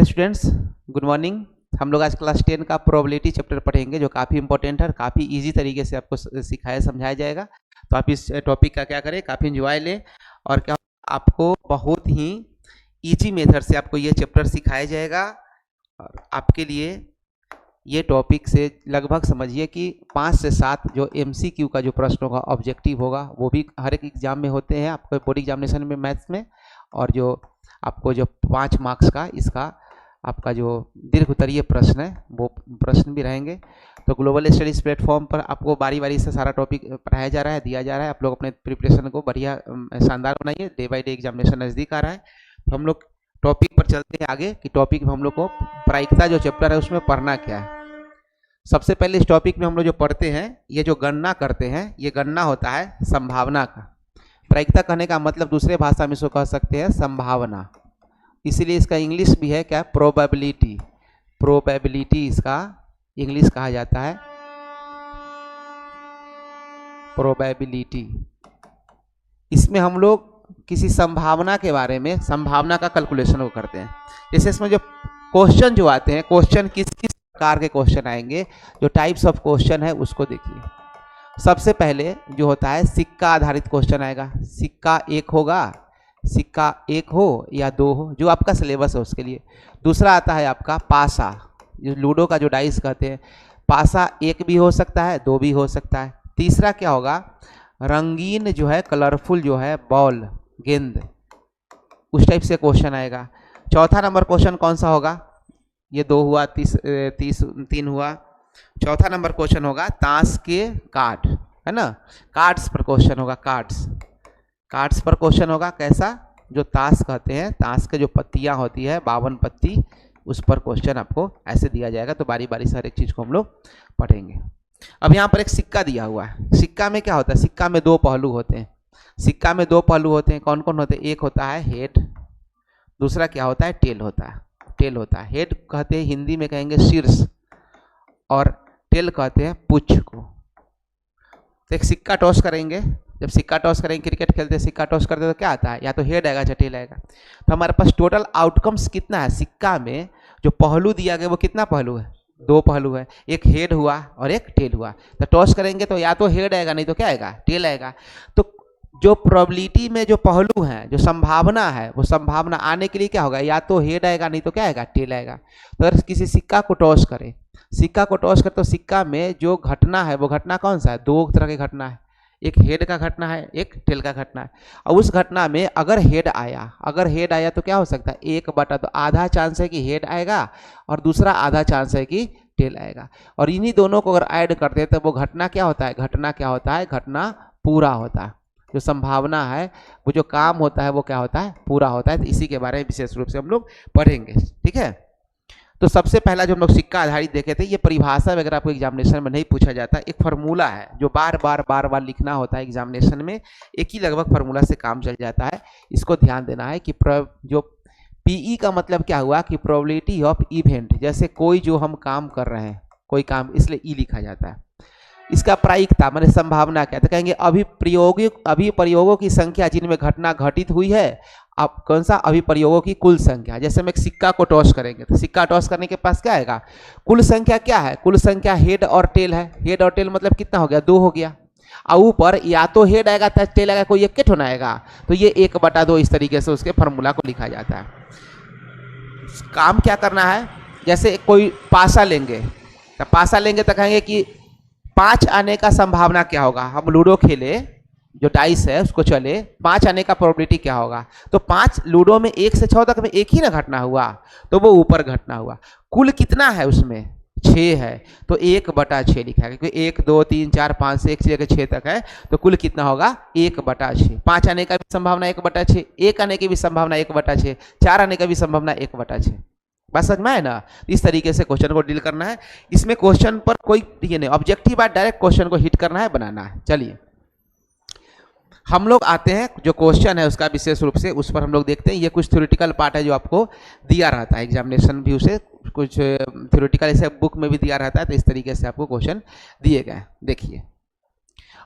Students, good morning. हम लोग आज क्लास 10 का प्रोबेबिलिटी चैप्टर पढ़ेंगे, जो काफ़ी इंपॉर्टेंट है और काफ़ी इजी तरीके से आपको सिखाया समझाया जाएगा। तो आप इस टॉपिक का क्या करें, काफ़ी इंजॉय लें और क्या आपको बहुत ही इजी मेथड से आपको ये चैप्टर सिखाया जाएगा। और आपके लिए ये टॉपिक से लगभग समझिए कि 5 से 7 जो MCQ का जो प्रश्नों का ऑब्जेक्टिव होगा वो भी हर एक एग्जाम में होते हैं, आपको बोर्ड एग्जामिनेशन में मैथ्स में। और जो आपको जो 5 मार्क्स का इसका आपका जो दीर्घ उत्तरीय प्रश्न है वो प्रश्न भी रहेंगे। तो ग्लोबल स्टडीज़ प्लेटफॉर्म पर आपको बारी बारी से सारा टॉपिक पढ़ाया जा रहा है, दिया जा रहा है। आप लोग अपने प्रिपरेशन को बढ़िया शानदार बनाइए, डे बाई डे एग्जामिनेशन नज़दीक आ रहा है। तो हम लोग टॉपिक पर चलते हैं आगे कि टॉपिक में हम लोग को प्रायिकता जो चैप्टर है उसमें पढ़ना क्या है। सबसे पहले इस टॉपिक में हम लोग जो पढ़ते हैं, ये जो गणना करते हैं, ये गणना होता है संभावना का। प्रायिकता कहने का मतलब दूसरे भाषा में इसको कह सकते हैं संभावना, इसीलिए इसका इंग्लिश भी है क्या, प्रोबेबिलिटी। प्रोबेबिलिटी इसका इंग्लिश कहा जाता है, प्रोबेबिलिटी। इसमें हम लोग किसी संभावना के बारे में, संभावना का कैलकुलेशन को करते हैं। जैसे इसमें जो क्वेश्चन जो आते हैं, क्वेश्चन किस किस प्रकार के क्वेश्चन आएंगे, जो टाइप्स ऑफ क्वेश्चन है उसको देखिए। सबसे पहले जो होता है सिक्का आधारित क्वेश्चन आएगा। सिक्का एक होगा, सिक्का एक हो या दो हो, जो आपका सिलेबस है उसके लिए। दूसरा आता है आपका पासा, जो लूडो का जो डाइस कहते हैं, पासा एक भी हो सकता है, दो भी हो सकता है। तीसरा क्या होगा, रंगीन जो है, कलरफुल जो है बॉल, गेंद, उस टाइप से क्वेश्चन आएगा। चौथा नंबर क्वेश्चन कौन सा होगा, ये दो हुआ, तीन हुआ। चौथा नंबर क्वेश्चन होगा ताश के कार्ड, है ना, कार्ड्स पर क्वेश्चन होगा। कार्ड्स पर क्वेश्चन होगा। कैसा, जो ताश कहते हैं, ताश के जो पत्तियां होती है 52 पत्ती, उस पर क्वेश्चन आपको ऐसे दिया जाएगा। तो बारी बारी से हर एक चीज़ को हम लोग पढ़ेंगे। अब यहाँ पर एक सिक्का दिया हुआ है। सिक्का में क्या होता है, सिक्का में दो पहलू होते हैं। सिक्का में दो पहलू होते हैं, कौन कौन होते हैं, एक होता है हेड, दूसरा क्या होता है, टेल होता है। टेल होता है, हेड कहते हैं हिंदी में कहेंगे शीर्ष, और टेल कहते हैं पुच्छ को। तो एक सिक्का टॉस करेंगे, जब सिक्का टॉस करेंगे, क्रिकेट खेलते हैं, सिक्का टॉस करते हैं तो क्या आता है, या तो हेड आएगा या टेल आएगा। तो हमारे पास टोटल आउटकम्स कितना है, सिक्का में जो पहलू दिया गया वो कितना पहलू है, दो पहलू है, एक हेड हुआ और एक टेल हुआ। तो टॉस करेंगे तो या तो हेड आएगा, नहीं तो क्या आएगा, टेल आएगा। तो जो प्रोबेबिलिटी में जो पहलू है, जो संभावना है, वो संभावना आने के लिए क्या होगा, या तो हेड आएगा, नहीं तो क्या आएगा, टेल आएगा। तो अगर किसी सिक्का को टॉस करें, सिक्का को टॉस कर, तो सिक्का में जो घटना है वो घटना कौन सा है, दो तरह की घटना है, एक हेड का घटना है, एक टेल का घटना है। और उस घटना में अगर हेड आया तो क्या हो सकता है, 1/, तो आधा चांस है कि हेड आएगा और दूसरा आधा चांस है कि टेल आएगा। और इन्हीं दोनों को अगर ऐड करते हैं तो वो घटना क्या होता है, घटना पूरा होता है। जो संभावना है, वो जो काम होता है वो क्या होता है, पूरा होता है। तो इसी के बारे में विशेष रूप से हम लोग पढ़ेंगे, ठीक है। तो सबसे पहला जो हम लोग सिक्का आधारित देखे थे, ये परिभाषा वगैरह आपको एग्जामिनेशन में नहीं पूछा जाता, एक फार्मूला है जो बार बार लिखना होता है एग्जामिनेशन में। एक ही लगभग फार्मूला से काम चल जाता है, इसको ध्यान देना है कि जो PE का मतलब क्या हुआ कि प्रोबेबिलिटी ऑफ इवेंट। जैसे कोई जो हम काम कर रहे हैं, कोई काम, इसलिए ई लिखा जाता है। इसका प्रायिकता माने संभावना क्या, तो कहेंगे अभिप्रयोगों की संख्या जिनमें घटना घटित हुई है। अब कौन सा, अभिप्रयोगों की कुल संख्या। जैसे हम एक सिक्का को टॉस करेंगे, तो सिक्का टॉस करने के पास क्या आएगा, कुल संख्या क्या है, कुल संख्या हेड और टेल है। हेड और टेल मतलब कितना हो गया, 2 हो गया। और ऊपर या तो हेड आएगा या टेल आएगा, कोई एक होना आएगा, तो ये 1/2 इस तरीके से उसके फार्मूला को लिखा जाता है। काम क्या करना है, जैसे कोई पासा लेंगे, तो कहेंगे कि 5 आने का संभावना क्या होगा। हम लूडो खेले, जो डाइस है उसको चले, 5 आने का प्रोबेबिलिटी क्या होगा, तो 5 लूडो में 1 से 6 तक में एक ही ना घटना हुआ, तो वो ऊपर घटना हुआ। कुल कितना है उसमें, 6 है, तो 1/6 लिखा है, क्योंकि 1 2 3 4 5 से 1 से लेकर 6 तक है, तो कुल कितना होगा, 1/6। 5 आने का भी संभावना 1/6, 1 आने की भी संभावना 1/6, 4 आने का भी संभावना 1/6। बस समझ में है ना। इस तरीके से क्वेश्चन को डील करना है। इसमें क्वेश्चन पर कोई ये नहीं, ऑब्जेक्टिव बात डायरेक्ट क्वेश्चन को हिट करना है, बनाना है। चलिए हम लोग आते हैं, जो क्वेश्चन है उसका विशेष रूप से उस पर हम लोग देखते हैं। ये कुछ थ्योरेटिकल पार्ट है जो आपको दिया रहता है एग्जामिनेशन व्यू से, कुछ थ्योरेटिकल ऐसे बुक में भी दिया रहता है। तो इस तरीके से आपको क्वेश्चन दिए गए। देखिए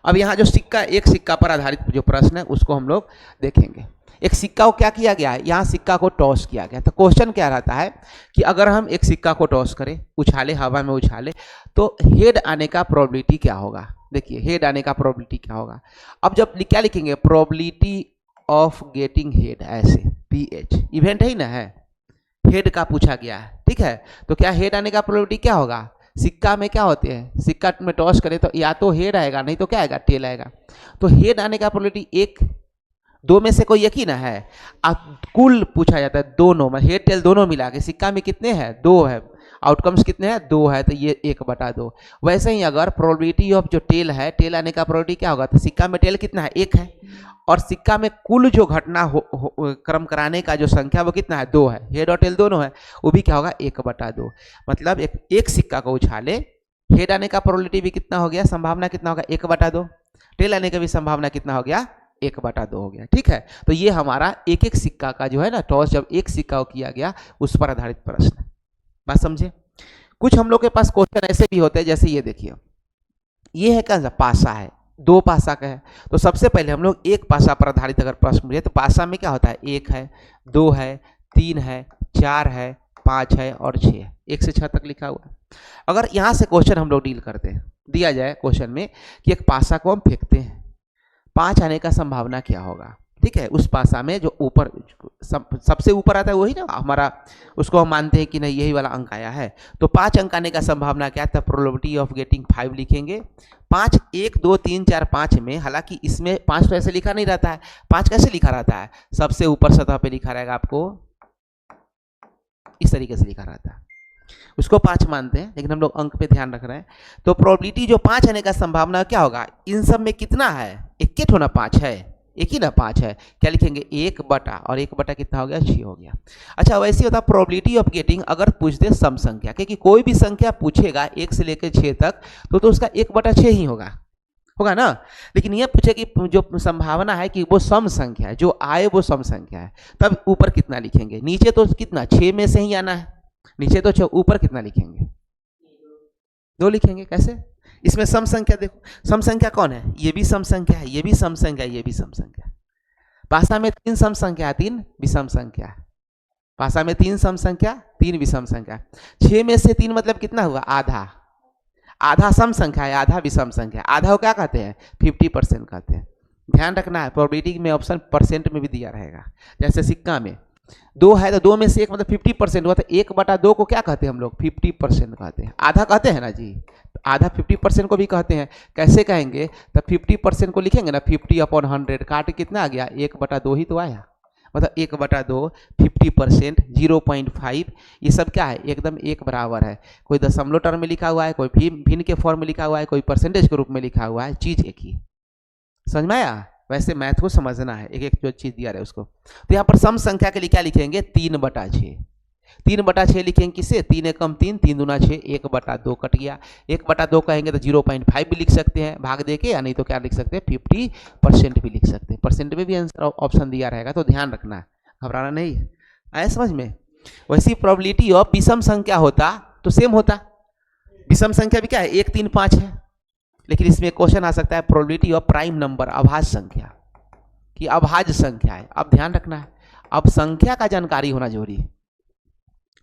अब यहाँ जो सिक्का, एक सिक्का पर आधारित जो प्रश्न है उसको हम लोग देखेंगे। एक सिक्का को क्या किया गया है, यहाँ सिक्का को टॉस किया गया। तो क्वेश्चन क्या रहता है कि अगर हम एक सिक्का को टॉस करें, उछाले, हवा में उछाले, तो हेड आने का प्रोबेबिलिटी क्या होगा। देखिए हेड आने का प्रोबेबिलिटी क्या होगा। अब जब क्या लिखेंगे, प्रोबेबिलिटी ऑफ गेटिंग हेड, ऐसे PH इवेंट है ना, है हेड का पूछा गया है, ठीक है। तो क्या हेड आने का प्रोबेबिलिटी क्या होगा। सिक्का में क्या होते हैं, सिक्का में टॉस करें तो या तो हेड आएगा, नहीं तो क्या आएगा, टेल आएगा। तो हेड आने का प्रोबेबिलिटी एक दो में से कोई एक ही ना है। अब कुल पूछा जाता है दोनों में, हेड टेल दोनों मिला के सिक्का में कितने हैं, 2 है, आउटकम्स कितने हैं, 2 है, तो ये 1/2। वैसे ही अगर प्रोबेबिलिटी ऑफ जो टेल है, टेल आने का प्रोबेबिलिटी क्या होगा, तो सिक्का में टेल कितना है, 1 है, और सिक्का में कुल जो घटना क्रम कराने का जो संख्या वो कितना है, 2 है, हेड और टेल दोनों है, वो भी क्या होगा, 1/2। मतलब एक सिक्का को उछाले, हेड आने का प्रोबेबिलिटी भी कितना हो गया, संभावना कितना होगा, 1/2, टेल आने का भी संभावना कितना हो गया, 1/2 हो गया, ठीक है। तो ये हमारा एक एक सिक्का का जो है ना, टॉस जब एक सिक्का को किया गया उस पर आधारित प्रश्न। बात समझे। कुछ हम लोग के पास क्वेश्चन ऐसे भी होते हैं, जैसे ये देखिए, ये है क्या, पासा है, 2 पासा का है। तो सबसे पहले हम लोग एक पासा पर आधारित अगर प्रश्न पूछे तो पासा में क्या होता है, 1 है, 2 है, 3 है, 4 है, 5 है और 6 है, 1 से 6 तक लिखा हुआ है। अगर यहाँ से क्वेश्चन हम लोग डील करते हैं, दिया जाए क्वेश्चन में कि एक पासा को हम फेंकते हैं, 5 आने का संभावना क्या होगा, ठीक है। उस पासा में जो ऊपर सबसे ऊपर आता है वही ना हमारा, उसको हम मानते हैं कि नहीं यही वाला अंक आया है, तो 5 अंक आने का संभावना क्या था, प्रोबेबिलिटी ऑफ गेटिंग 5 लिखेंगे। 5 1 2 3 4 5 में, हालांकि इसमें 5 तो ऐसे लिखा नहीं रहता है, 5 कैसे लिखा रहता है, सबसे ऊपर सतह पे लिखा रहेगा, आपको इस तरीके से लिखा रहता है, उसको 5 मानते हैं, लेकिन हम लोग अंक पे ध्यान रख रहे हैं। तो प्रोबेबिलिटी जो 5 आने का संभावना क्या होगा, इन सब में कितना है, एक के ठोना 5 है, एक ही ना 5 है, क्या लिखेंगे, 1/, और 1/, कितना हो गया, 6 हो गया। अच्छा वैसे होता प्रोबेबिलिटी ऑफ गेटिंग, अगर पूछ दे सम संख्या, क्योंकि कोई भी संख्या पूछेगा 1 से लेकर 6 तक, तो उसका 1/6 ही होगा ना। लेकिन ये पूछे कि जो संभावना है कि वो सम संख्या है, जो आए वो सम संख्या है, तब ऊपर कितना लिखेंगे, नीचे तो कितना 6 में से ही आना है, नीचे तो 6, ऊपर कितना लिखेंगे, 2 लिखेंगे। कैसे, इसमें सम संख्या देखो, सम संख्या कौन है, ये भी सम संख्या है, ये भी सम संख्या है, ये भी सम संख्या है। पासा में 3 सम संख्या, 3 विषम संख्या है, पासा में 3 सम संख्या, 3 विषम संख्या। 6 में से 3 मतलब कितना हुआ, आधा, आधा सम संख्या है, आधा विषम संख्या। आधा को क्या कहते हैं, 50% कहते हैं। ध्यान रखना है, प्रोबेबिलिटी में ऑप्शन परसेंट में भी दिया रहेगा। जैसे सिक्का में 2 है तो 2 में से 1 मतलब 50% हुआ, तो 1/2 को क्या कहते हैं हम लोग, 50% कहते हैं, आधा कहते हैं ना जी, आधा 50% को भी कहते हैं। कैसे कहेंगे, तो 50% को लिखेंगे ना, 50/100, काट कितना आ गया, 1/2 ही तो आया, मतलब 1/2, 50%, 0.5, ये सब क्या है, एकदम एक बराबर है। कोई दशमलव टर्म में लिखा हुआ है, कोई भिन्न के फॉर्म में लिखा हुआ है, कोई परसेंटेज के रूप में लिखा हुआ है, चीज एक ही। समझ में आया। वैसे मैथ को समझना है, एक एक जो चीज दिया रहे उसको। तो यहाँ पर सम संख्या के लिए क्या लिखेंगे, 3/6, 3/6 लिखेंगे किसे, 3 एकम 3, 3 दूना 6, 1/2 कट गया। 1/2 कहेंगे तो 0.5 भी लिख सकते हैं भाग दे के, या नहीं तो क्या लिख सकते हैं, 50% भी लिख सकते हैं। परसेंट में भी आंसर ऑप्शन दिया रहेगा, तो ध्यान रखना है, घबराना नहीं है। आया समझ में। वैसी प्रोबेबिलिटी ऑफ विषम संख्या होता तो सेम होता, विषम संख्या भी क्या है, 1 3 5 है, लेकिन इसमें क्वेश्चन आ सकता है प्रोबेबिलिटी ऑफ प्राइम नंबर, अभाज्य संख्या की, अभाज्य संख्या है। अब ध्यान रखना है, अब संख्या का जानकारी होना जरूरी है।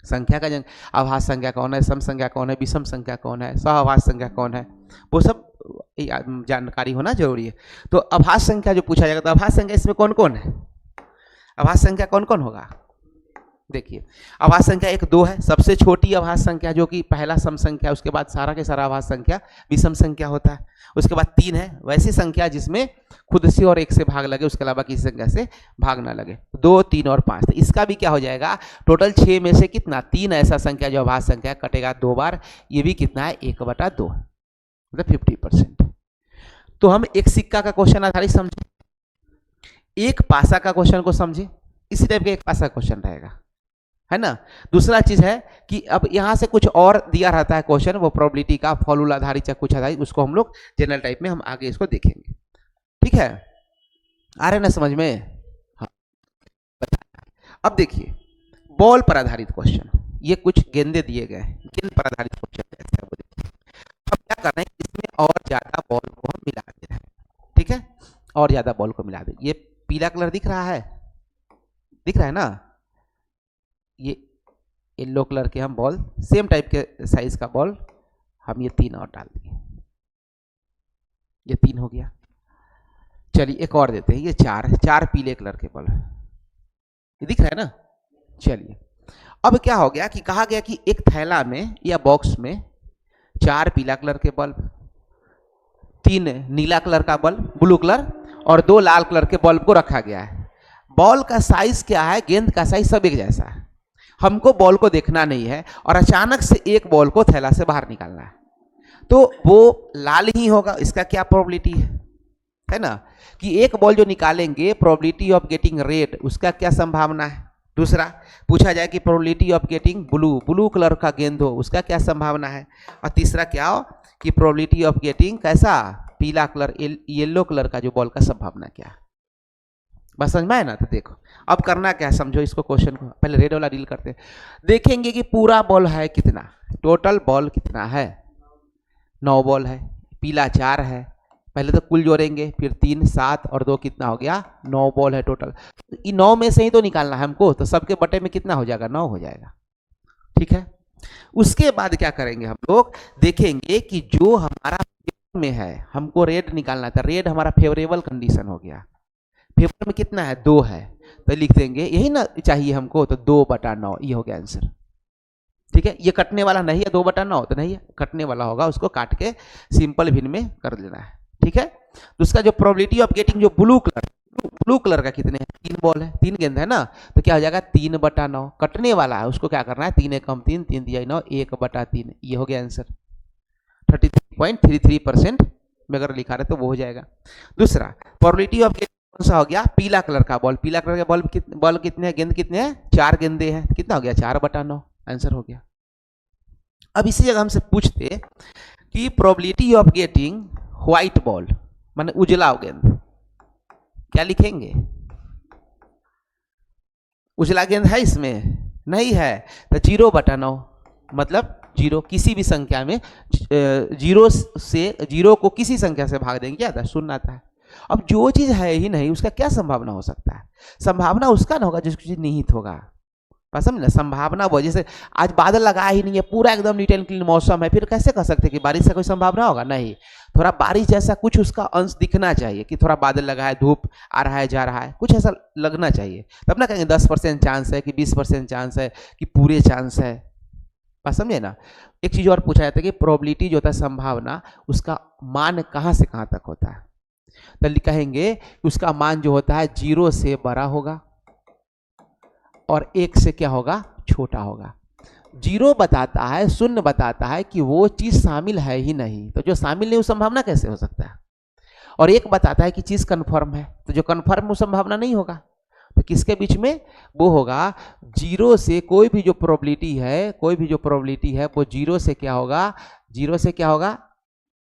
संख्या का अभाज्य संख्या कौन है, सम संख्या कौन है, विषम संख्या कौन है, सहअभाज्य संख्या कौन है, वो सब जानकारी होना जरूरी है। तो अभाज्य संख्या जो पूछा जाएगा, तो अभाज्य संख्या इसमें कौन कौन है, अभाज्य संख्या कौन कौन होगा। देखिए अभाज्य संख्या 1 2 है, सबसे छोटी अभाज्य संख्या जो कि पहला सम संख्या, उसके बाद सारा के सारा अभाज्य संख्या विषम संख्या होता है। उसके बाद 3 है, वैसी संख्या जिसमें खुद से और 1 से भाग लगे, उसके अलावा किसी संख्या से भाग ना लगे। 2 3 और 5, तो इसका भी क्या हो जाएगा, टोटल 6 में से कितना, 3 ऐसा संख्या जो अभाज्य संख्या कटेगा 2 बार, ये भी कितना है, 1/2, मतलब 50%। तो हम एक सिक्का का क्वेश्चन आधारित समझे, एक पासा का क्वेश्चन को समझे, इसी टाइप का एक पासा क्वेश्चन रहेगा, है ना। दूसरा चीज है कि अब यहां से कुछ और दिया रहता है क्वेश्चन, वो प्रोबेबिलिटी का फॉर्मूला आधारित या कुछ आधारित, उसको हम लोग जनरल टाइप में हम आगे इसको देखेंगे, ठीक है। आ रहे ना समझ में। हाँ। अब देखिए बॉल पर आधारित क्वेश्चन, ये कुछ गेंदे दिए गए हैं, गेंद पर आधारित क्वेश्चन कैसे है वो देखिए। हम क्या कर रहे हैं, इसमें और ज्यादा बॉल को हम मिला दे रहे हैं, ठीक है, और ज्यादा बॉल को मिला दे। ये पीला कलर दिख रहा है, दिख रहा है ना, ये येलो कलर के हम बॉल, सेम टाइप के साइज का बॉल हम ये 3 और डाल दिए, ये 3 हो गया। चलिए एक और देते हैं, ये 4 पीले कलर के बल्ब, ये दिख रहा है ना। चलिए अब क्या हो गया कि कहा गया कि एक थैला में या बॉक्स में 4 पीला कलर के बल्ब, 3 नीला कलर का बल्ब, ब्लू कलर, और 2 लाल कलर के बल्ब को रखा गया है। बॉल का साइज क्या है, गेंद का साइज सब एक जैसा है, हमको बॉल को देखना नहीं है, और अचानक से एक बॉल को थैला से बाहर निकालना है, तो वो लाल ही होगा। इसका क्या प्रोबेबिलिटी है ना, कि एक बॉल जो निकालेंगे प्रोबेबिलिटी ऑफ गेटिंग रेड, उसका क्या संभावना है। दूसरा पूछा जाए कि probability of getting blue colour का गेंद हो, उसका क्या संभावना है। और तीसरा क्या हो कि प्रोबेबिलिटी ऑफ गेटिंग कैसा पीला कलर येलो कलर का जो बॉल का संभावना क्या है। बस समझ में आया ना। तो देखो अब करना क्या है, समझो इसको, क्वेश्चन को पहले रेड वाला डील करते हैं। देखेंगे कि पूरा बॉल है कितना, टोटल बॉल कितना है, 9 बॉल है, पीला 4 है, पहले तो कुल जोड़ेंगे, फिर 3 7 और 2 कितना हो गया, 9 बॉल है टोटल। इन 9 में से ही तो निकालना है हमको, तो सबके बटे में कितना हो जाएगा, 9 हो जाएगा। ठीक है, उसके बाद क्या करेंगे हम लोग, देखेंगे कि जो हमारा में है, हमको रेड निकालना था, रेड हमारा फेवरेबल कंडीशन हो गया, फेवर में कितना है, 2 है, तो लिख देंगे यही ना चाहिए हमको, तो 2/9 ये हो गया आंसर। ठीक है, ये कटने वाला नहीं है, 2/9 तो नहीं है, कटने वाला होगा, उसको काट के सिंपल भिन्न में कर लेना है। ठीक है, तो उसका जो प्रोबेबिलिटी ऑफ गेटिंग जो ब्लू कलर का कितने हैं, 3 बॉल है, 3 गेंद है ना, तो क्या हो जाएगा 3/9, कटने वाला है, उसको क्या करना है, 3 कम 3, 3 दिया 9, 1/3, ये हो गया आंसर। 33.33% में अगर लिखा रहे तो वो हो जाएगा। दूसरा प्रोबेबिलिटी ऑफ गेटिंग कौन सा हो गया, पीला कलर का बॉल, पीला कलर के बॉल कितने हैं, गेंद कितने हैं, 4 गेंदे हैं, कितना हो गया, 4/9, आंसर हो गया। अब इसी जगह हमसे पूछते कि probability of getting white ball, माने उजला गेंद, क्या लिखेंगे, उजला गेंद है इसमें, नहीं है, तो 0/9, मतलब 0 किसी भी संख्या में 0 को किसी संख्या से भाग देंगे, क्या आता है, 0 आता है। अब जो चीज है ही नहीं उसका क्या संभावना हो सकता है, संभावना उसका ना होगा जिसकी चीज निहित होगा। समझ ना, संभावना वो, जैसे आज बादल लगा ही नहीं है, पूरा एकदम नीट एंड क्लीन मौसम है, फिर कैसे कह सकते कि बारिश से कोई संभावना होगा, नहीं, थोड़ा बारिश जैसा कुछ उसका अंश दिखना चाहिए, कि थोड़ा बादल लगा है, धूप आ रहा है जा रहा है, कुछ ऐसा लगना चाहिए, तब ना कहेंगे 10% चांस है कि 20% चांस है कि पूरे चांस है। बात समझे ना। एक चीज और पूछा जाता है कि प्रोबेबिलिटी जो होता है, संभावना, उसका मान कहाँ से कहाँ तक होता है, तो कहेंगे कि उसका मान जो होता है 0 से बड़ा होगा और 1 से क्या होगा, छोटा होगा। 0 बताता है, 0 बताता है कि वो चीज शामिल है ही नहीं, तो जो शामिल नहीं वो संभावना कैसे हो सकता है, और 1 बताता है कि चीज कन्फर्म है, तो जो कन्फर्म वो संभावना नहीं होगा, तो किसके बीच में, वो होगा 0 से कोई भी जो प्रोबेबिलिटी है वो 0 से क्या होगा, 0 से क्या होगा,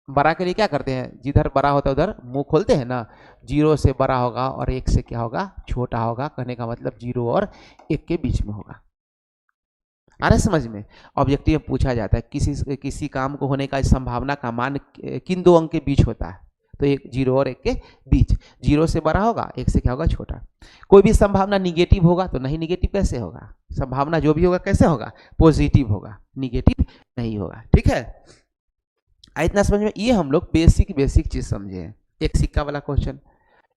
बड़ा के लिए क्या करते हैं, जिधर बड़ा होता है उधर मुंह खोलते हैं ना, 0 से बड़ा होगा और 1 से क्या होगा, छोटा होगा, कहने का मतलब 0 और 1 के बीच में होगा। आ रहा है समझ में। ऑब्जेक्टिव में पूछा जाता है किसी काम को होने का संभावना का मान किन 2 अंक के बीच होता है, तो 0 और 1 के बीच, 0 से बड़ा होगा, 1 से क्या होगा, छोटा। कोई भी संभावना निगेटिव होगा तो नहीं, निगेटिव कैसे होगा, संभावना जो भी होगा कैसे होगा, पॉजिटिव होगा, निगेटिव नहीं होगा। ठीक है, इतना समझ में। ये हम लोग बेसिक चीज समझे हैं। एक सिक्का वाला क्वेश्चन,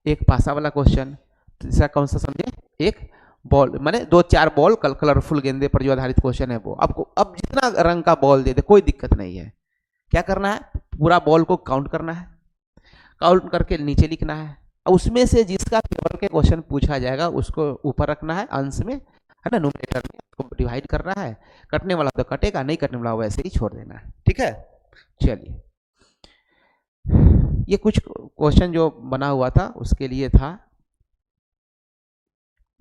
एक पासा वाला क्वेश्चन, तीसरा कौन सा समझे, एक बॉल, माने 2-4 बॉल कलरफुल गेंदे पर जो आधारित क्वेश्चन है वो। आपको अब जितना रंग का बॉल दे दे कोई दिक्कत नहीं है, क्या करना है, पूरा बॉल को काउंट करना है, काउंट करके नीचे लिखना है, उसमें से जिसका फेवर के क्वेश्चन पूछा जाएगा उसको ऊपर रखना है अंश में, है ना, न्यूमरेटर में, उसको डिवाइड करना है, कटने वाला तो कटेगा, नहीं कटने वाला वैसे ही छोड़ देना है। ठीक है, चलिए ये कुछ क्वेश्चन जो बना हुआ था उसके लिए था,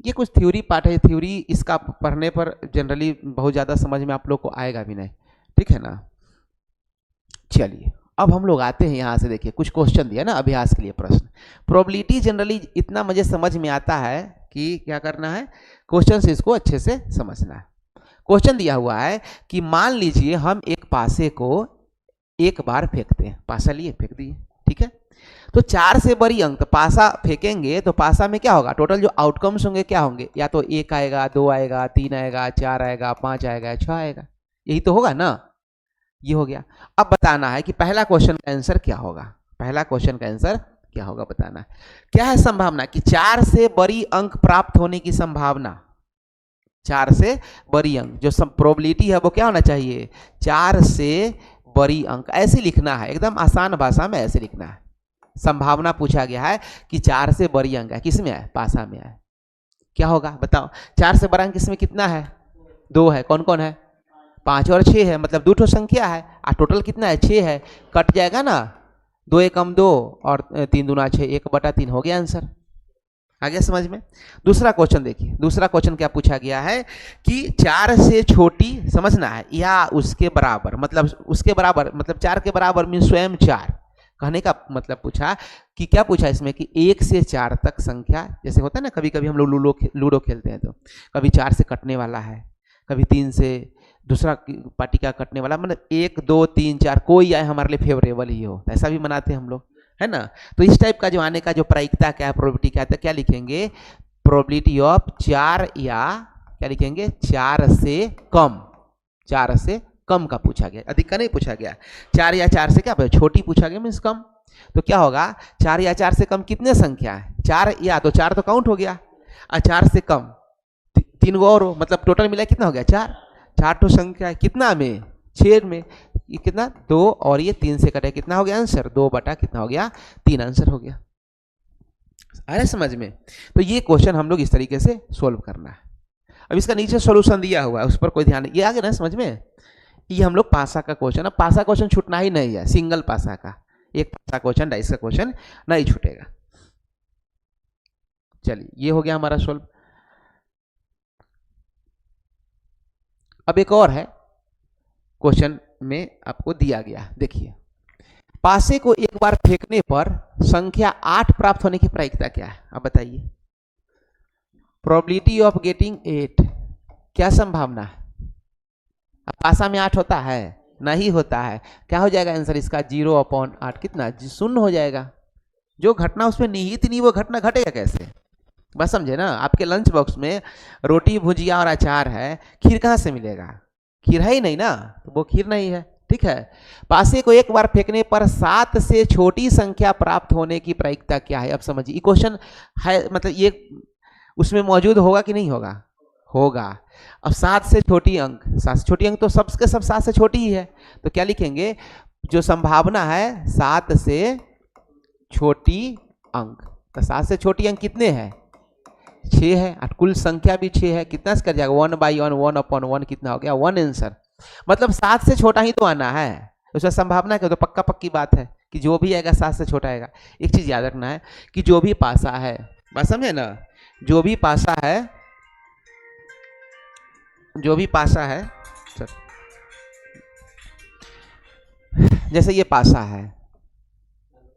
ये कुछ थ्योरी पार्ट है, थ्योरी इसका पढ़ने पर जनरली बहुत ज़्यादा समझ में आप लोग को आएगा भी नहीं। ठीक है ना। चलिए अब हम लोग आते हैं यहाँ से, देखिए कुछ क्वेश्चन दिया ना अभ्यास के लिए प्रश्न। प्रोबेबिलिटी जनरली इतना मुझे समझ में आता है कि क्या करना है, क्वेश्चन से इसको अच्छे से समझना है। क्वेश्चन दिया हुआ है कि मान लीजिए हम एक पासे को एक बार फेंकते हैं, पासा लिए फेंक दिए, ठीक है, तो 4 से बड़ी अंक, तो पासा फेंकेंगे तो पासा में क्या होगा, टोटल जो आउटकम्स होंगे क्या होंगे, या तो 1 आएगा, 2 आएगा, 3 आएगा, 4 आएगा, 5 आएगा, 6 आएगा, यही तो होगा ना। ये हो गया। अब बताना है कि पहला क्वेश्चन का आंसर क्या होगा, पहला क्वेश्चन का आंसर क्या होगा बताना है। क्या है संभावना कि 4 से बड़ी अंक प्राप्त होने की संभावना, 4 से बड़ी अंक जो प्रोबेबिलिटी है वो क्या होना चाहिए, 4 से बड़ी अंक। ऐसे लिखना है, एकदम आसान भाषा में ऐसे लिखना है। संभावना पूछा गया है कि 4 से बड़ी अंक है, किस में है, पासा में है। क्या होगा बताओ, 4 से बड़ा अंक इसमें कितना है, 2 है। कौन कौन है, 5 और 6 है, मतलब 2 ठो संख्या है और टोटल कितना है, 6 है। कट जाएगा ना, 2 एकम 2 और 3 दूना 6, 1/3 हो गया आंसर। आ गया समझ में। दूसरा क्वेश्चन देखिए, दूसरा क्वेश्चन क्या पूछा गया है कि 4 से छोटी, समझना है, या उसके बराबर, मतलब उसके बराबर मतलब 4 के बराबर मीन स्वयं 4, कहने का मतलब पूछा कि क्या पूछा इसमें कि 1 से 4 तक संख्या, जैसे होता है ना कभी कभी हम लोग लूडो खेलते हैं तो कभी 4 से कटने वाला है, कभी 3 से दूसरा पार्टी का कटने वाला, मतलब 1 2 3 4 कोई आए हमारे लिए फेवरेबल ही हो, ऐसा भी मनाते हैं हम लोग, है ना। तो इस टाइप का जो आने का जो प्रायिकता क्या है, प्रोबेबिलिटी क्या है, तो क्या लिखेंगे, प्रोबेबिलिटी ऑफ 4 या क्या लिखेंगे, 4 से कम, 4 से कम का पूछा गया, अधिक का नहीं पूछा गया। 4 या 4 से क्या छोटी पूछा गया, मीन्स कम। तो क्या होगा, 4 या 4 से कम कितने संख्या है, 4 या, तो 4 तो काउंट हो गया, और 4 से कम 3 गो और हो, मतलब टोटल मिला कितना हो गया, 4 तो संख्या है कितना में, 6 में, ये कितना 2 और ये 3 से कटे, कितना हो गया आंसर, 2 बटा कितना हो गया, 3 आंसर हो गया। आ रहा समझ में। तो ये क्वेश्चन हम लोग इस तरीके से सोल्व करना है। अब इसका नीचे सॉल्यूशन दिया हुआ है, उस पर कोई ध्यान नहीं, ये आ गया ना समझ में। ये हम लोग पासा का क्वेश्चन, अब पासा क्वेश्चन छूटना ही नहीं है, सिंगल पासा का, एक पासा क्वेश्चन, डाइस का क्वेश्चन नहीं छूटेगा। चलिए ये हो गया हमारा सोल्व। अब एक और है क्वेश्चन में आपको दिया गया, देखिए, पासे को एक बार फेंकने पर संख्या 8 प्राप्त होने की प्रायिकता क्या है, अब बताइए। प्रोबेबिलिटी ऑफ गेटिंग 8, क्या संभावना है, पासा में 8 होता है, नहीं होता है, क्या हो जाएगा आंसर इसका, 0/8, कितना, 0 हो जाएगा। जो घटना उसमें निहित नहीं, वो घटना घटेगा कैसे, बस समझे ना। आपके लंच बॉक्स में रोटी भुजिया और अचार है, खीर कहाँ से मिलेगा, खीर है ही नहीं ना, तो वो खीर नहीं है, ठीक है। पासे को एक बार फेंकने पर 7 से छोटी संख्या प्राप्त होने की प्रायिकता क्या है, अब समझिए। ये क्वेश्चन है, मतलब ये उसमें मौजूद होगा कि नहीं होगा, होगा। अब 7 से छोटी अंक, 7 से छोटी अंक तो सबके सब 7 से छोटी ही है, तो क्या लिखेंगे, जो संभावना है 7 से छोटी अंक, तो 7 से छोटी अंक कितने हैं, 6 है, और कुल संख्या भी 6 है, कितना से कर जाएगा, 1/1, 1/1 कितना हो गया, 1 आंसर। मतलब 7 से छोटा ही तो आना है, उसका संभावना क्या, तो पक्का पक्की बात है कि जो भी आएगा 7 से छोटा आएगा। एक चीज याद रखना है कि जो भी पासा है, बात समझे ना, जो भी पासा है, जो भी पासा है, जैसे ये पासा है,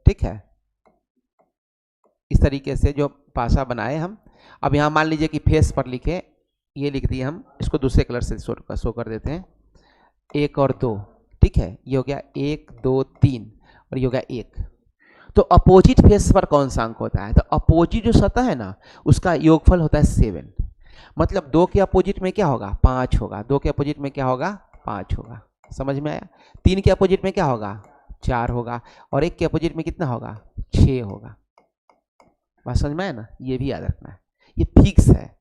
ठीक है, इस तरीके से जो पासा बनाए हम। अब यहाँ मान लीजिए कि फेस पर लिखे, ये लिख दिए हम, इसको दूसरे कलर से शो कर देते हैं, 1 और 2, ठीक है, ये हो गया 1 2 3 और ये हो गया 1। तो अपोजिट फेस पर कौन सा अंक होता है, तो अपोजिट जो सतह है ना, उसका योगफल होता है 7, मतलब 2 के अपोजिट में क्या होगा, 5 होगा, 2 के अपोजिट में क्या होगा, 5 होगा, समझ में आया। 3 के अपोजिट में क्या होगा, 4 होगा, और 1 के अपोजिट में कितना होगा, 6 होगा, बात समझ में आया ना। ये भी याद रखना है, ये फिक्स है,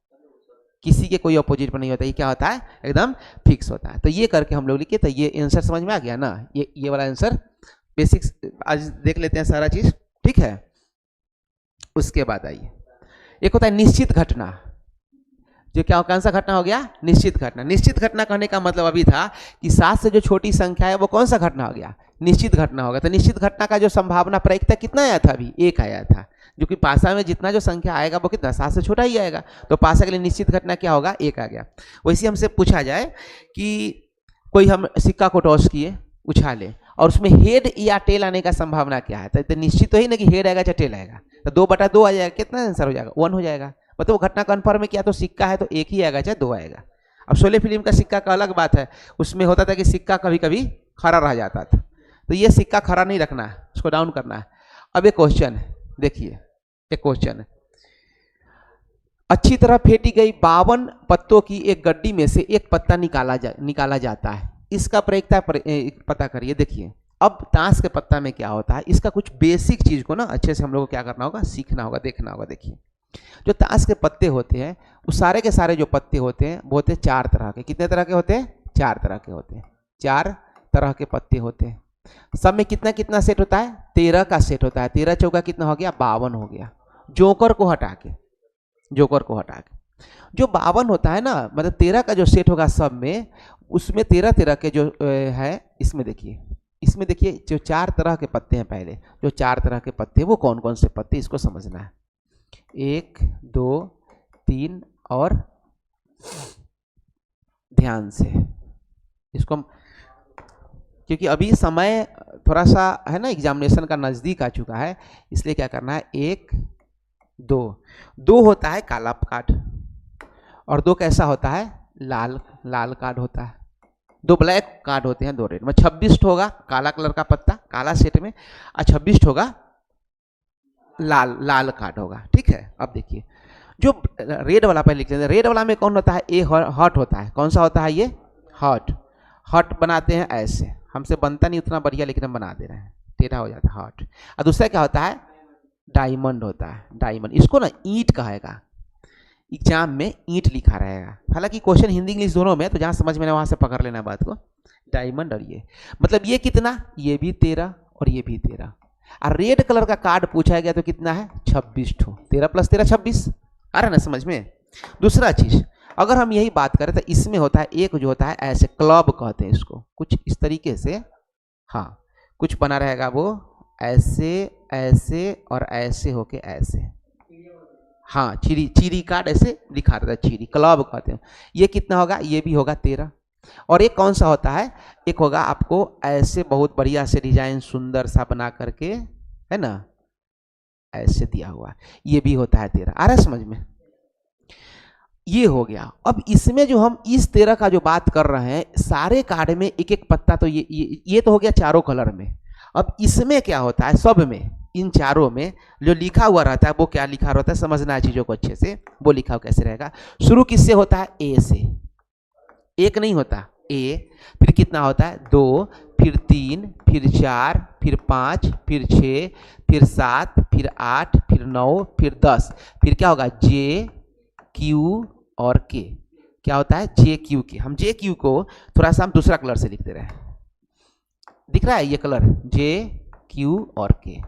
किसी के कोई अपोजिट पर नहीं होता, ये क्या होता है, एकदम फिक्स होता है। तो ये करके हम लोग लिखे, तो ये आंसर समझ में आ गया ना, ये वाला आंसर बेसिक्स आज देख लेते हैं सारा चीज, ठीक है। उसके बाद आइए, एक होता है निश्चित घटना, जो क्या कौन सा घटना हो गया, निश्चित घटना। निश्चित घटना कहने का मतलब अभी था कि 7 से जो छोटी संख्या है वो कौन सा घटना हो गया, निश्चित घटना होगा। तो निश्चित घटना का जो संभावना प्रायिकता कितना आया था, अभी 1 आया था, जो कि पासा में जितना जो संख्या आएगा वो कितना, 7 से छोटा ही आएगा, तो पासा के लिए निश्चित घटना क्या होगा, 1 आ गया। वैसे हमसे पूछा जाए कि कोई हम सिक्का को टॉस किए, उछाले, और उसमें हेड या टेल आने का संभावना क्या है, तो निश्चित तो ही ना कि हेड आएगा या टेल आएगा, तो 2/2 आ जाएगा, कितना आंसर हो जाएगा, 1 हो जाएगा। मतलब वो घटना कन्फर्म है, क्या तो सिक्का है तो 1 ही आएगा चाहे 2 आएगा। अब शोले फिल्म का सिक्का का अलग बात है, उसमें होता था कि सिक्का कभी कभी खड़ा रह जाता था, तो ये सिक्का खड़ा नहीं रखना है, उसको डाउन करना है। अब एक क्वेश्चन है, देखिए एक क्वेश्चन है। अच्छी तरह फेंटी गई 52 पत्तों की एक गड्डी में से एक पत्ता निकाला जाता है, इसका प्रयोगता पता करिए। देखिए अब ताश के पत्ता में क्या होता है, इसका कुछ बेसिक चीज को ना अच्छे से हम लोग को क्या करना होगा, सीखना होगा, देखना होगा। देखिए जो ताश के पत्ते होते हैं, उस सारे के सारे जो पत्ते होते हैं वो होते हैं 4 तरह के। कितने तरह के होते हैं? 4 तरह के होते हैं। 4 तरह के पत्ते होते हैं। सब में कितना कितना सेट होता है? 13 का सेट होता है। 13 चौका कितना हो गया? 52 हो गया। जोकर को हटा के, जोकर को हटा के जो 52 होता है ना, मतलब 13 का जो सेट होगा सब में, उसमें 13 13 के जो है, इसमें देखिए, इसमें देखिए जो 4 तरह के पत्ते हैं, पहले जो 4 तरह के पत्ते वो कौन कौन से पत्ते, इसको समझना है। 1 2 3 और ध्यान से इसको हम, क्योंकि अभी समय थोड़ा सा है ना, एग्जामिनेशन का नज़दीक आ चुका है, इसलिए क्या करना है, 1 2 2 होता है काला कार्ड, और 2 कैसा होता है? लाल कार्ड होता है। 2 ब्लैक कार्ड होते हैं, 2 रेड में। 26 होगा काला कलर का पत्ता, काला सेट में, और 26 होगा लाल कार्ड होगा। ठीक है, अब देखिए जो रेड वाला पहले लिख लेते हैं। रेड वाला में कौन होता है? ए हॉट होता है। कौन सा होता है ये? हॉट। हॉट बनाते हैं ऐसे, हमसे बनता नहीं उतना बढ़िया, लेकिन हम बना दे रहे हैं, टेढ़ा हो जाता है हॉट। और दूसरा क्या होता है? डायमंड होता है। डायमंड, इसको ना ईंट कहेगा, एग्जाम में ईंट लिखा रहेगा। हालांकि क्वेश्चन हिंदी इंग्लिश दोनों में, तो जहां समझ में ना वहां से पकड़ लेना बात को। डायमंड, और ये मतलब ये कितना? ये भी 13 और ये भी 13। और रेड कलर का कार्ड पूछा गया तो कितना है? 26 ठो। 13 + 13 26। आ रहा है ना समझ में? दूसरा चीज, अगर हम यही बात करें तो इसमें होता है एक जो होता है ऐसे, क्लब कहते हैं इसको, कुछ इस तरीके से, हाँ कुछ बना रहेगा वो ऐसे ऐसे और ऐसे होके ऐसे, हाँ चीरी कार्ड ऐसे लिखा रहता है, चीरी, क्लब कहते हैं। ये कितना होगा? ये भी होगा 13। और एक कौन सा होता है? एक होगा आपको ऐसे बहुत बढ़िया से डिजाइन सुंदर सा बना करके, है ना, ऐसे दिया हुआ, ये भी होता है 13। आ रहा है समझ में? ये हो गया। अब इसमें जो हम इस 13 का जो बात कर रहे हैं, सारे कार्ड में एक एक पत्ता, तो ये तो हो गया चारों कलर में। अब इसमें क्या होता है? सब में, इन चारों में जो लिखा हुआ रहता है वो क्या लिखा रहता है, समझना है चीजों को अच्छे से। वो लिखा हुआ कैसे रहेगा? शुरू किससे होता है? ए से। एक नहीं होता, ए, फिर कितना होता है? 2, फिर 3, फिर 4, फिर 5, फिर 6, फिर 7, फिर 8, फिर 9, फिर 10, फिर क्या होगा? जे क्यू और के। क्या होता है? जे क्यू के। हम जे क्यू को थोड़ा सा हम दूसरा कलर से लिख दे रहे हैं, दिख रहा है ये कलर, जे क्यू और के।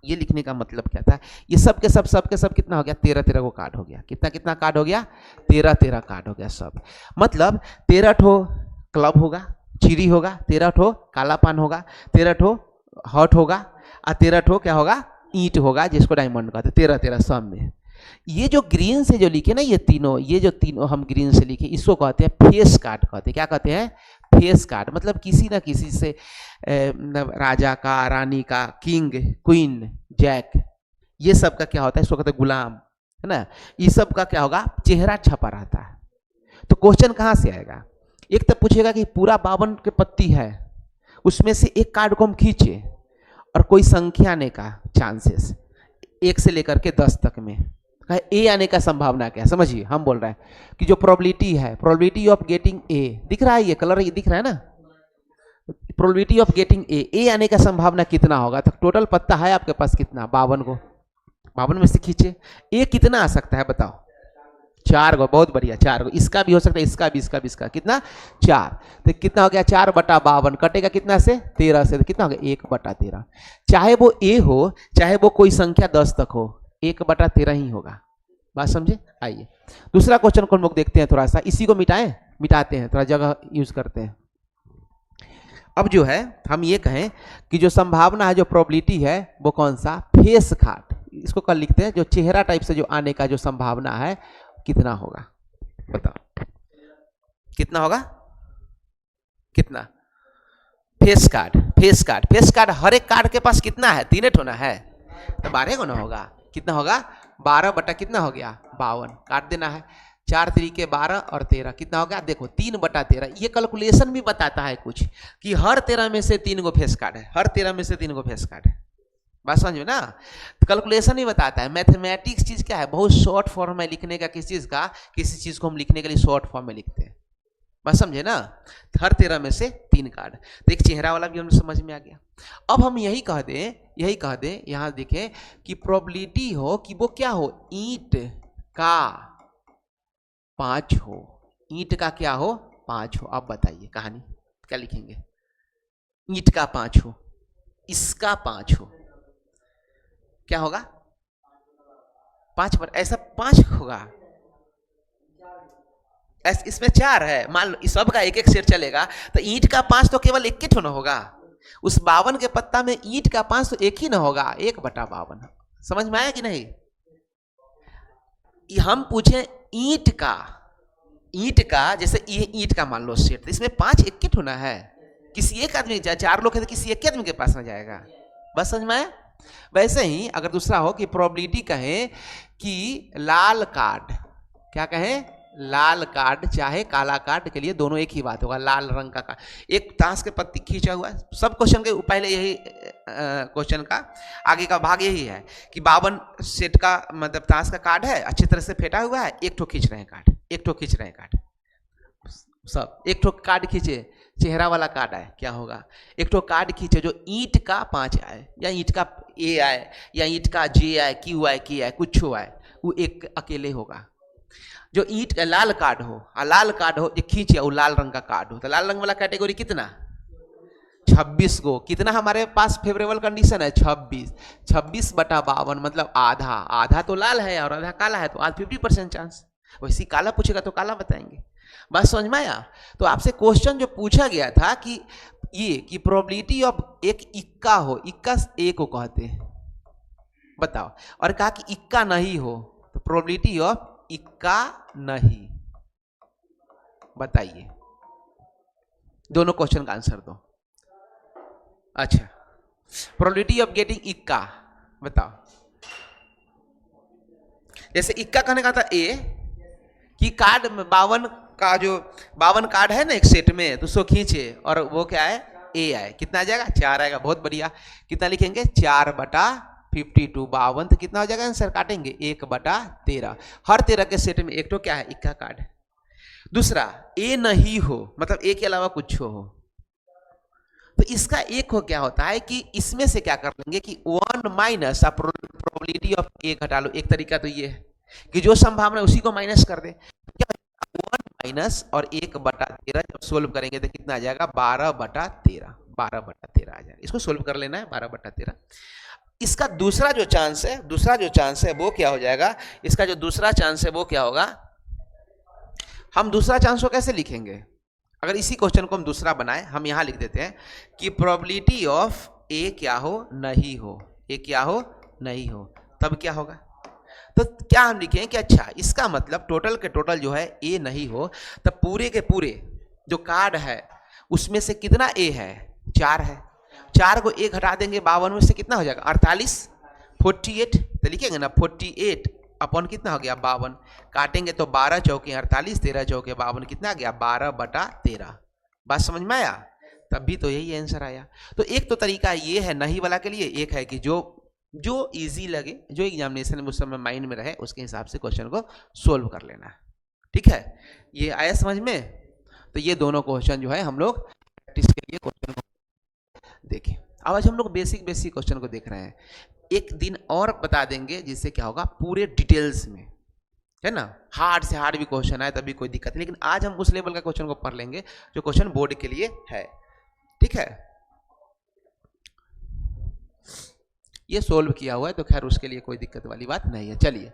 ये लिखने का मतलब क्या था? ये सब के सब कितना हो गया? 13 13 को कार्ड हो गया। कितना कितना कार्ड हो गया? 13 13 कार्ड हो गया सब। मतलब 13 ठो क्लब होगा, चीरी होगा, 13 ठो काला पान होगा, 13 ठो हॉट होगा, और 13 ठो क्या होगा? ईंट होगा, जिसको डायमंड कहते हैं। 13 13 सब में। ये जो ग्रीन से जो लिखे ना, ये तीनों, ये जो तीनों हम ग्रीन से लिखे, इसको कहते हैं फेस कार्ड कहते हैं। क्या कहते हैं? Face card. मतलब किसी ना किसी से राजा का, रानी का, किंग, क्वीन, जैक, ये सब का क्या होता है? इसको कहते हैं गुलाम, है ना। ये सब का क्या होगा? चेहरा छपा रहता है। तो क्वेश्चन कहाँ से आएगा? एक तो पूछेगा कि पूरा 52 के पत्ती है, उसमें से एक कार्ड को हम खींचे और कोई संख्या आने का चांसेस 1 से लेकर के 10 तक में, ए आने का संभावना क्या? समझिए, हम बोल रहे हैं कि जो प्रोबेबिलिटी है, प्रोबेबिलिटी ऑफ गेटिंग ए, दिख रहा है ये कलर, ये दिख रहा है ना, प्रोबेबिलिटी ऑफ गेटिंग ए आने का संभावना कितना होगा? तो टोटल पत्ता है आपके पास कितना? 52 को। 52 में से खींचे, ए कितना आ सकता है बताओ? 4 गो। बहुत बढ़िया, 4 गो। इसका भी हो सकता है, इसका भी, इसका भी, इसका कितना? 4। तो कितना हो गया? 4/52 कटेगा कितना से? 13 से, तो कितना हो गया? 1/13। चाहे वो ए हो, चाहे वो कोई संख्या 10 तक हो, 1/13 ही होगा। बात समझे? आइए दूसरा क्वेश्चन को हम लोग देखते हैं, थोड़ा सा इसी को मिटाते हैं, थोड़ा जगह यूज करते हैं। अब जो है हम ये कहें कि जो संभावना है, जो प्रोबेबिलिटी है, वो कौन सा? फेस कार्ड, इसको कल लिखते हैं। जो चेहरा टाइप से जो आने का जो संभावना है, कितना होगा बताओ? कितना होगा? कितना? Face card, face card, face card हर एक कार्ड के पास कितना है? 3 होना है, तो 12 को ना होगा। कितना होगा? 12 बटा कितना हो गया? 52। काट देना है, 4 3 12 और 13 कितना हो गया? देखो 3/13। ये कैलकुलेशन भी बताता है कुछ कि हर 13 में से 3 गो फेस कार्ड है, हर 13 में से 3 गो फेस कार्ड है। बात समझ में ना। तो कैलकुलेशन ही बताता है। मैथमेटिक्स चीज क्या है, बहुत शॉर्ट फॉर्म में लिखने का। किस चीज का, किसी चीज को हम लिखने के लिए शॉर्ट फॉर्म में लिखते हैं। बस समझे ना। हर 13 में से 3 कार्ड। तो एक चेहरा वाला भी हमें समझ में आ गया। अब हम यही कह दें यहां देखें कि प्रोबेबिलिटी हो कि वो क्या हो, ईंट का 5 हो। ईंट का क्या हो, 5 हो। अब बताइए कहानी क्या लिखेंगे। ईंट का 5 हो, इसका 5 हो, क्या होगा 5 पर, ऐसा 5 होगा। इसमें 4 है, मान लो इस सब का एक एक सेट चलेगा, तो ईंट का 5 तो केवल एक ही ना होगा। उस 52 के पत्ता में ईंट का 5 तो एक ही ना होगा, 1/52। समझ में आया कि नहीं। हम पूछे ईंट का, जैसे ये ईंट का मान लो सेट, इसमें 5 एक ही होना है। किसी एक आदमी, 4 लोग है तो किसी एक आदमी के पास ना जाएगा। बस समझ में आया। वैसे ही अगर दूसरा हो कि प्रोबेबिलिटी कहें कि लाल कार्ड, क्या कहें, लाल कार्ड चाहे काला कार्ड के लिए दोनों एक ही बात होगा। लाल रंग का कार्ड, एक ताश के पत्ती खींचा हुआ है। सब क्वेश्चन के पहले यही क्वेश्चन का आगे का भाग यही है कि 52 सेट का मतलब ताश का कार्ड है, अच्छी तरह से फेंटा हुआ है। एक ठो खींच रहे हैं कार्ड, एक ठो खींच रहे हैं कार्ड, सब एक ठो कार्ड खींचे, चेहरा वाला कार्ड आए, क्या होगा। एक ठो कार्ड खींचे जो ईंट का 5 आए, या ईंट का ए आए, या ईंट का जे आए, क्यू आए, की आए, कुछ आए, वो एक अकेले होगा। जो ईंट का लाल कार्ड हो, लाल कार्ड हो जो खींचे, वो लाल रंग का कार्ड हो, तो लाल रंग वाला कैटेगरी कितना, 26 गो। कितना हमारे पास फेवरेबल कंडीशन है, 26। 26/52 मतलब आधा। आधा तो लाल है और आधा काला है, तो आज 50% चांस। वैसे काला पूछेगा तो काला बताएंगे। बात समझ में आया। तो आपसे क्वेश्चन जो पूछा गया था कि ये कि प्रोबेबिलिटी ऑफ एक इक्का हो, इक्का ए को कहते हैं, बताओ। और कहा कि इक्का नहीं हो, तो प्रोबेबिलिटी ऑफ इक्का नहीं, बताइए। दोनों क्वेश्चन का आंसर दो। अच्छा, प्रोबेबिलिटी ऑफ गेटिंग इक्का बताओ। जैसे इक्का कहने का था ए कि कार्ड में 52 का जो 52 कार्ड है ना एक सेट में, तो उसको खींचे और वो क्या है, ए आए। कितना आ जाएगा, 4 आएगा। बहुत बढ़िया। कितना लिखेंगे, 4/52 52, तो कितना हो जाएगा आंसर, काटेंगे 1/13। हर 13 के सेट में एक तो क्या है, इक्का कार्ड है। दूसरा, ए नहीं हो मतलब ए के अलावा कुछ हो, तो इसका एक हो क्या होता है कि इसमें से क्या कर लेंगे कि 1 माइनस प्रोबेबिलिटी ऑफ ए घटा लो। एक तरीका तो ये है कि जो संभावना उसी को माइनस कर दे। क्या 1 माइनस और 1/13 जब सोल्व करेंगे तो कितना आ जाएगा, 12/13। 12/13 आ जाएगा। इसको सोल्व कर लेना है, 12/13। इसका दूसरा जो चांस है वो क्या हो जाएगा, इसका जो दूसरा चांस है वो क्या होगा। हम दूसरा चांस को कैसे लिखेंगे, अगर इसी क्वेश्चन को हम दूसरा बनाए, हम यहां लिख देते हैं कि प्रोबेबिलिटी ऑफ ए क्या हो, नहीं हो, ए क्या हो, नहीं हो, तब क्या होगा। तो क्या हम लिखें कि अच्छा इसका मतलब टोटल के टोटल जो है ए नहीं हो, तब पूरे के पूरे जो कार्ड है उसमें से कितना ए है, 4 है। 4 को ए घटा देंगे 52 में से, कितना हो जाएगा 48, 48। तो लिखेंगे ना 48 अपॉन कितना हो गया 52, काटेंगे तो 12 चौके 48, 13 चौके 52, कितना आ गया 12/13। बात समझ में आया। तब भी तो यही आंसर आया। तो एक तो तरीका ये है नहीं वाला के लिए, एक है कि जो इजी लगे, जो एग्जामिनेशन में उस समय माइंड में रहे, उसके हिसाब से क्वेश्चन को सोल्व कर लेना है। ठीक है, ये आया समझ में। तो ये दोनों क्वेश्चन जो है हम लोग प्रैक्टिस के लिए क्वेश्चन को देखें। अब आज हम लोग बेसिक क्वेश्चन को देख रहे हैं। एक दिन और बता देंगे जिससे क्या होगा पूरे डिटेल्स में, है ना। हार्ड से हार्ड भी क्वेश्चन आए तभी कोई दिक्कत नहीं, लेकिन आज हम उस लेवल का क्वेश्चन को पढ़ लेंगे जो क्वेश्चन बोर्ड के लिए है। ठीक है, ये सोल्व किया हुआ है तो खैर उसके लिए कोई दिक्कत वाली बात नहीं है। चलिए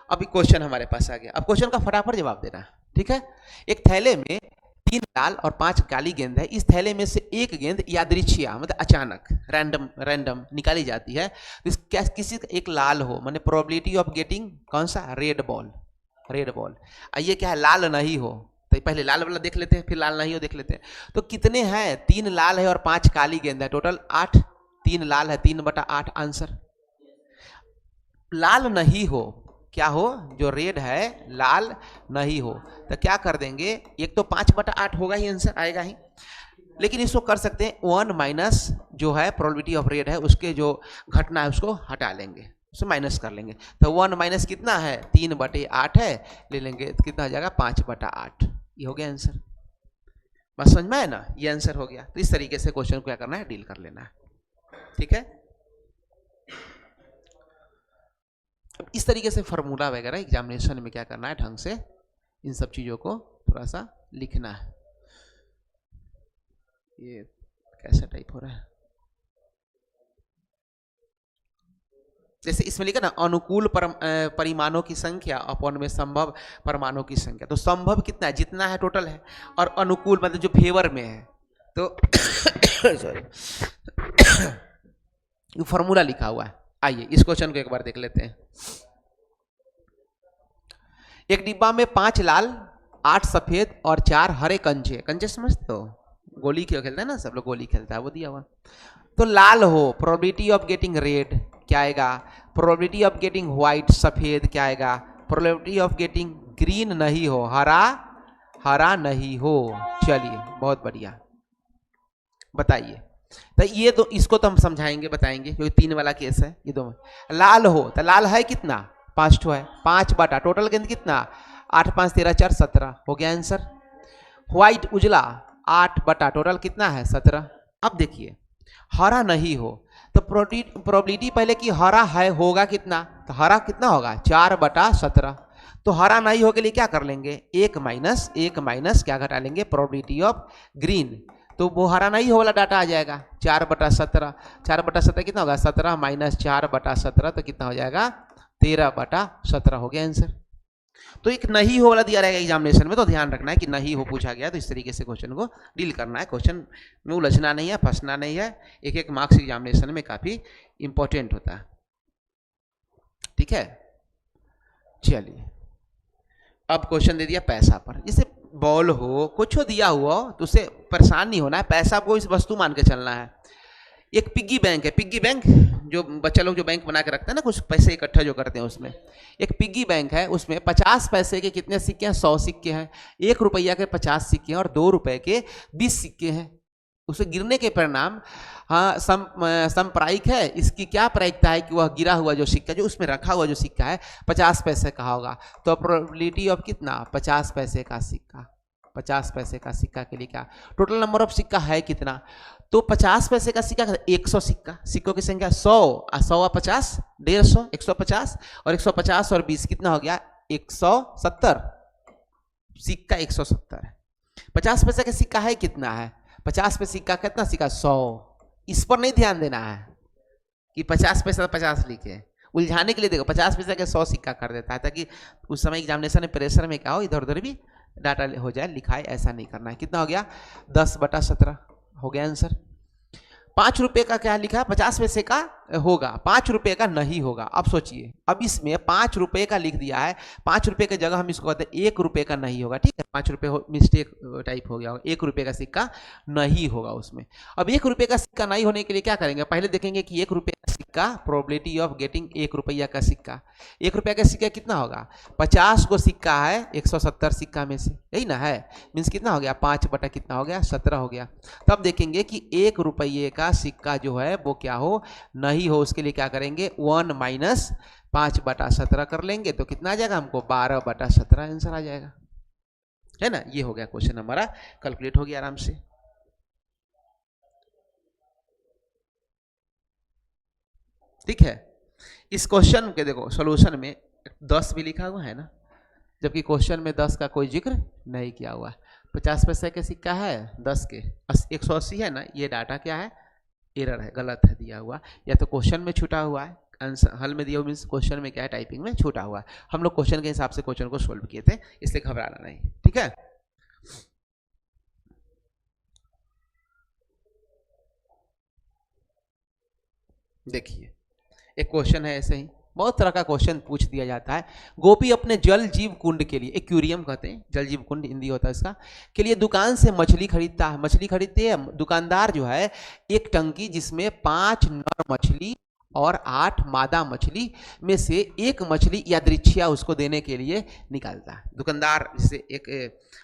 अभी क्वेश्चन हमारे पास आ गया। अब क्वेश्चन का फटाफट जवाब देना है। ठीक है, एक थैले में 3 लाल और 5 काली गेंद है। इस थैले में से एक गेंद यादृच्छिया मतलब अचानक रैंडम निकाली जाती है। तो किसी एक लाल हो, माने प्रोबेबिलिटी ऑफ गेटिंग कौन सा, रेड बॉल। ये क्या है, लाल नहीं हो, तो पहले लाल वाला देख लेते हैं फिर लाल नहीं हो देख लेते हैं। तो कितने हैं, 3 लाल है और 5 काली गेंद है, टोटल 8। 3 लाल है, 3/8 आंसर। लाल नहीं हो क्या हो, जो रेड है लाल नहीं हो, तो क्या कर देंगे, एक तो 5/8 होगा ही, आंसर आएगा ही। लेकिन इसको कर सकते हैं 1 माइनस जो है प्रोबेबिलिटी ऑफ रेट है उसके जो घटना है उसको हटा लेंगे, उसे माइनस कर लेंगे। तो 1 माइनस कितना है 3/8 है, ले लेंगे तो कितना आ जाएगा 5/8। ये हो गया आंसर। बस समझ में है ना, ये आंसर हो गया। तो इस तरीके से क्वेश्चन को क्या करना है, डील कर लेना है। ठीक है, इस तरीके से फार्मूला वगैरह एग्जामिनेशन में क्या करना है, ढंग से इन सब चीजों को थोड़ा सा लिखना है। ये कैसा टाइप हो रहा है, जैसे इसमें लिखा ना अनुकूल परिमाणों की संख्या अपॉन में संभव परमाणु की संख्या। तो संभव कितना है, जितना है टोटल है, और अनुकूल मतलब जो फेवर में है। तो सॉरी ये फॉर्मूला लिखा हुआ है। आइए इस क्वेश्चन को एक बार देख लेते हैं। एक डिब्बा में 5 लाल 8 सफेद और 4 हरे कंचे, कंचे समझते हो, गोली क्यों खेलते हैं ना सब लोग, गोली खेलता है वो दिया हुआ। तो लाल हो प्रोबेबिलिटी ऑफ गेटिंग रेड क्या आएगा, प्रोबेबिलिटी ऑफ गेटिंग व्हाइट सफेद क्या आएगा, प्रोबेबिलिटी ऑफ गेटिंग ग्रीन नहीं हो, हरा हरा नहीं हो। चलिए बहुत बढ़िया, बताइए। तो ये तो इसको तो हम समझाएंगे बताएंगे क्योंकि 3 वाला केस है। ये दो लाल हो तो लाल है कितना 5 ठो है, 5 बटा टोटल गेंद कितना 8 5 13 4 17 हो गया आंसर। व्हाइट उजला 8 बटा टोटल कितना है 17। अब देखिए हरा नहीं हो तो प्रोबेबिलिटी पहले कि हरा है होगा कितना, तो हरा कितना होगा 4/17। तो हरा नहीं हो के लिए क्या कर लेंगे 1 माइनस क्या घटा लेंगे प्रोबेबिलिटी ऑफ ग्रीन। तो वो हरा नहीं हो वाला डाटा आ जाएगा 4/17। 4/17 कितना होगा 17 माइनस 4/17 तो कितना हो जाएगा 13/17 हो गया आंसर। तो एक नहीं हो वाला दिया रहेगा एग्जामिनेशन में, तो ध्यान रखना है कि नहीं हो पूछा गया तो इस तरीके से क्वेश्चन को डील करना है। क्वेश्चन में उलझना नहीं है, फंसना नहीं है। एक एक मार्क्स एग्जामिनेशन में काफी इंपॉर्टेंट होता है। ठीक है, चलिए अब क्वेश्चन दे दिया पैसा पर। जैसे बॉल हो कुछ दिया हुआ हो तो उससे परेशान नहीं होना है, पैसा को इस वस्तु मान के चलना है। एक पिग्गी बैंक है, पिग्गी बैंक जो बच्चा लोग जो बैंक बना के रखते हैं ना कुछ पैसे इकट्ठा जो करते हैं, उसमें एक पिग्गी बैंक है। उसमें 50 पैसे के कितने सिक्के हैं 100 सिक्के हैं, 1 रुपया के 50 सिक्के हैं और 2 रुपए के 20 सिक्के हैं। उसे गिरने के परिणाम हाँ समप्रायिक है। इसकी क्या प्रायिकता है कि वह गिरा हुआ जो सिक्का जो उसमें रखा हुआ जो सिक्का है 50 पैसे का होगा। तो प्रोबेबिलिटी ऑफ कितना 50 पैसे का सिक्का, 50 पैसे का सिक्का के लिए क्या टोटल नंबर ऑफ सिक्का है कितना, तो 50 पैसे का सिक्का 100 सिक्का, सिक्कों की संख्या 100 और 50 150 150 और 150 और 20 कितना हो गया 170। सिक्का 170 है। 50 पैसे का सिक्का है कितना है 50 पैसे सिक्का कितना सिक्का 100। इस पर नहीं ध्यान देना है कि 50 पैसा 50 लिखे, उलझाने के लिए देखो 50 पैसे का 100 सिक्का कर देता है ताकि उस समय एग्जामिनेशन में प्रेशर में क्या हो इधर उधर भी डाटा हो जाए लिखाए, ऐसा नहीं करना है। कितना हो गया 10/17 हो गया आंसर। 5 रुपए का क्या लिखा है 50 पैसे का होगा, 5 रुपए का नहीं होगा। अब सोचिए अब इसमें 5 रुपए का लिख दिया है, 5 रुपए की जगह हम इसको कहते हैं 1 रुपए का नहीं होगा। ठीक है 5 रुपए मिस्टेक टाइप हो गया होगा, 1 रुपए का सिक्का नहीं होगा उसमें। अब 1 रुपए का सिक्का नहीं होने के लिए क्या करेंगे, पहले देखेंगे कि 1 रुपए का सिक्का प्रोबेबिलिटी ऑफ गेटिंग 1 रुपया का सिक्का, 1 रुपया का सिक्का कितना होगा 50 को सिक्का है 170 सिक्का में से, यही ना है, मीन्स कितना हो गया 5 बटा कितना हो गया 17 हो गया। तब देखेंगे कि 1 रुपये का सिक्का जो है वो क्या हो नहीं हो, उसके लिए क्या करेंगे 1 माइनस 5/17 कर लेंगे तो कितना आ जाएगा हमको 12/17 आंसर आ जाएगा, है ना। ये हो गया क्वेश्चन हमारा कैलकुलेट हो गया आराम से। ठीक है, इस क्वेश्चन के देखो सॉल्यूशन में 10 भी लिखा हुआ है ना, जबकि क्वेश्चन में 10 का कोई जिक्र नहीं किया हुआ है। 50 पैसे के सिक्का है 10 के 180 है ना, ये डाटा क्या है एरर है, गलत है दिया हुआ, या तो क्वेश्चन में छूटा हुआ है, आंसर हल में दिया हुआ मीन्स क्वेश्चन में क्या है टाइपिंग में छूटा हुआ है। हम लोग क्वेश्चन के हिसाब से क्वेश्चन को सोल्व किए थे, इसलिए घबराना नहीं। ठीक है, देखिए एक क्वेश्चन है, ऐसे ही बहुत तरह का क्वेश्चन पूछ दिया जाता है। गोपी अपने जल जीव कुंड के लिए, एक्वेरियम कहते हैं जल जीव कुंड हिंदी होता है इसका, के लिए दुकान से मछली खरीदता है। मछली खरीदते हैं दुकानदार जो है एक टंकी जिसमें 5 नर मछली और 8 मादा मछली में से एक मछली यादृच्छिया उसको देने के लिए निकालता है। दुकानदार जैसे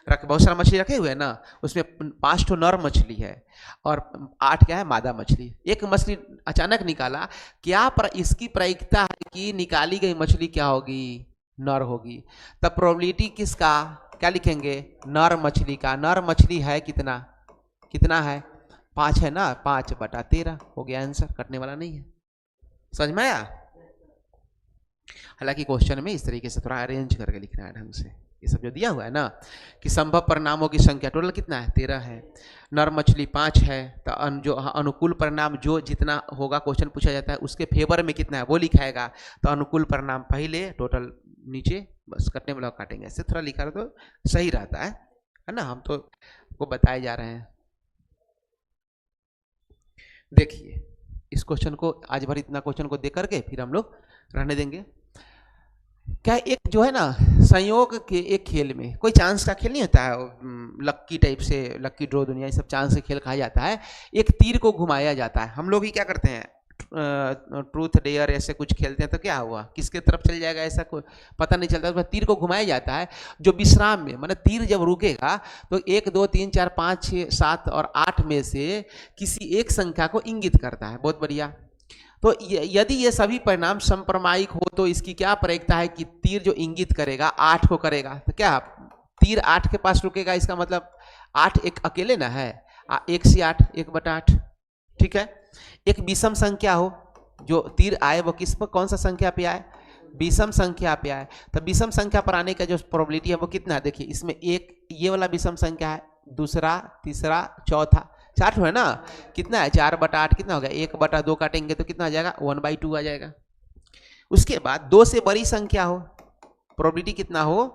बहुत सारा मछली रखे हुए हैं ना, उसमें 5 ठो नर मछली है और 8 क्या है, मादा मछली। एक मछली अचानक निकाला, क्या इसकी प्रायिकता है कि निकाली गई मछली क्या होगी, नर होगी। तब प्रोबेबिलिटी किसका क्या लिखेंगे, नर मछली का। नर मछली है कितना, कितना है, 5 है ना, 5/13 हो गया आंसर, कटने वाला नहीं है। समझ में आया। हालांकि क्वेश्चन में इस तरीके से थोड़ा अरेंज करके लिखना है ढंग से। ये सब जो दिया हुआ है ना कि संभव परिणामों की संख्या टोटल कितना है, 13 है, नर मछली 5 है, तो जो अनुकूल परिणाम जो जितना होगा क्वेश्चन पूछा जाता है उसके फेवर में कितना है वो लिखाएगा। तो अनुकूल परिणाम पहले, टोटल नीचे, बस कटने वाला काटेंगे। ऐसे थोड़ा लिखा तो सही रहता है ना। हम तो को बताए जा रहे हैं। देखिए इस क्वेश्चन को आज भर इतना क्वेश्चन को देख करके फिर हम लोग रहने देंगे। क्या एक जो है ना संयोग के एक खेल में कोई चांस का खेल नहीं होता है, लक्की टाइप से, लक्की ड्रॉ दुनिया, ये सब चांस से खेल कहा जाता है। एक तीर को घुमाया जाता है, हम लोग ही क्या करते हैं, ट्रूथ डेयर ऐसे कुछ खेलते हैं, तो क्या हुआ, किसके तरफ चल जाएगा ऐसा कोई पता नहीं चलता। तो तीर को घुमाया जाता है जो विश्राम में, मतलब तीर जब रुकेगा तो 1 2 3 4 5 6 7 और 8 में से किसी एक संख्या को इंगित करता है। बहुत बढ़िया। तो यदि ये सभी परिणाम समप्रमायिक हो तो इसकी क्या प्रायिकता है कि तीर जो इंगित करेगा 8 को करेगा। तो क्या तीर 8 के पास रुकेगा, इसका मतलब 8 एक अकेले ना है, 1 से 8 1/8, ठीक है। एक विषम संख्या हो, जो तीर आए वो किस पर, कौन सा संख्या पे आए, विषम संख्या पे आए। तो विषम संख्या पर आने का जो प्रोबेबिलिटी है वो कितना है, देखिए इसमें एक ये वाला विषम संख्या है, दूसरा, तीसरा, चौथा, 4 है ना, कितना है 4/8, कितना हो गया 1/2 काटेंगे तो कितना आ जाएगा 1/2 आ जाएगा। उसके बाद 2 से बड़ी संख्या हो, प्रोबेबिलिटी कितना हो,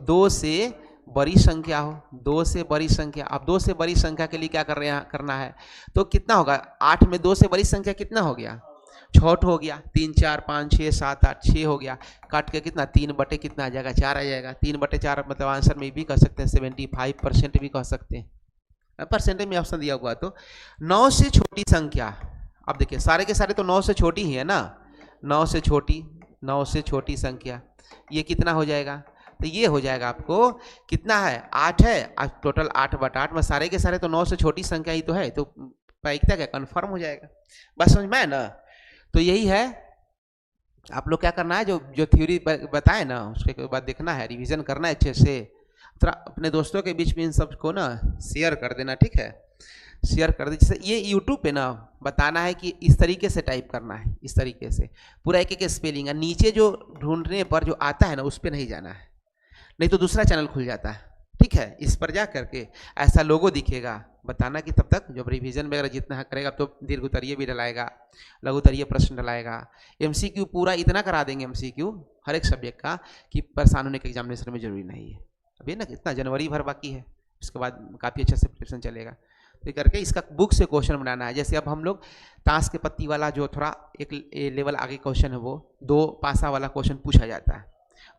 2 से बड़ी संख्या हो, 2 से बड़ी संख्या। अब 2 से बड़ी संख्या के लिए क्या करना है, तो कितना होगा 8 में 2 से बड़ी संख्या कितना हो गया, 6 हो गया, 3 4 5 6 7 8 6 हो गया, काट के कितना 3 कितना आ जाएगा 4 आ जाएगा। 3/4 मतलब आंसर में भी कह सकते हैं 75% भी कह सकते हैं, परसेंटेज में ऑप्शन दिया हुआ। तो 9 से छोटी संख्या, अब देखिए सारे के सारे तो 9 से छोटी ही है ना, 9 से छोटी संख्या ये कितना हो जाएगा, तो ये हो जाएगा आपको कितना है 8 है, टोटल 8/8 में सारे के सारे तो 9 से छोटी संख्या ही तो है, तो प्रायिकता क्या कंफर्म हो जाएगा। बस समझ में है ना। तो यही है, आप लोग क्या करना है, जो थ्योरी बताए ना उसके बाद देखना है, रिवीजन करना है अच्छे से, थोड़ा अपने दोस्तों के बीच में इन सब को ना शेयर कर देना, ठीक है, शेयर कर दे। जैसे ये यूट्यूब पे ना बताना है कि इस तरीके से टाइप करना है, इस तरीके से पूरा एक स्पेलिंग है, नीचे जो ढूंढने पर जो आता है ना उस पर नहीं जाना है, नहीं तो दूसरा चैनल खुल जाता है, ठीक है। इस पर जा करके ऐसा लोगो दिखेगा, बताना कि तब तक जब रिवीजन वगैरह जितना करेगा तो दीर्घ उत्तरीय भी डलाएगा, लघु उत्तरीय प्रश्न डलाएगा, MCQ पूरा इतना करा देंगे MCQ हर एक सब्जेक्ट का कि परेशान होने के एग्जामिनेशन में जरूरी नहीं है। अभी ना कितना जनवरी भर बाकी है, उसके बाद काफ़ी अच्छा से प्रिपरेशन चलेगा। तो करके इसका बुक से क्वेश्चन बनाना है। जैसे अब हम लोग ताश के पत्ती वाला जो थोड़ा एक लेवल आगे क्वेश्चन है, वो 2 पासा वाला क्वेश्चन पूछा जाता है,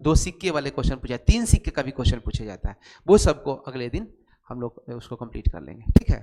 2 सिक्के वाले क्वेश्चन पूछा, 3 सिक्के का भी क्वेश्चन पूछा जाता है, वो सबको अगले दिन हम लोग उसको कंप्लीट कर लेंगे, ठीक है।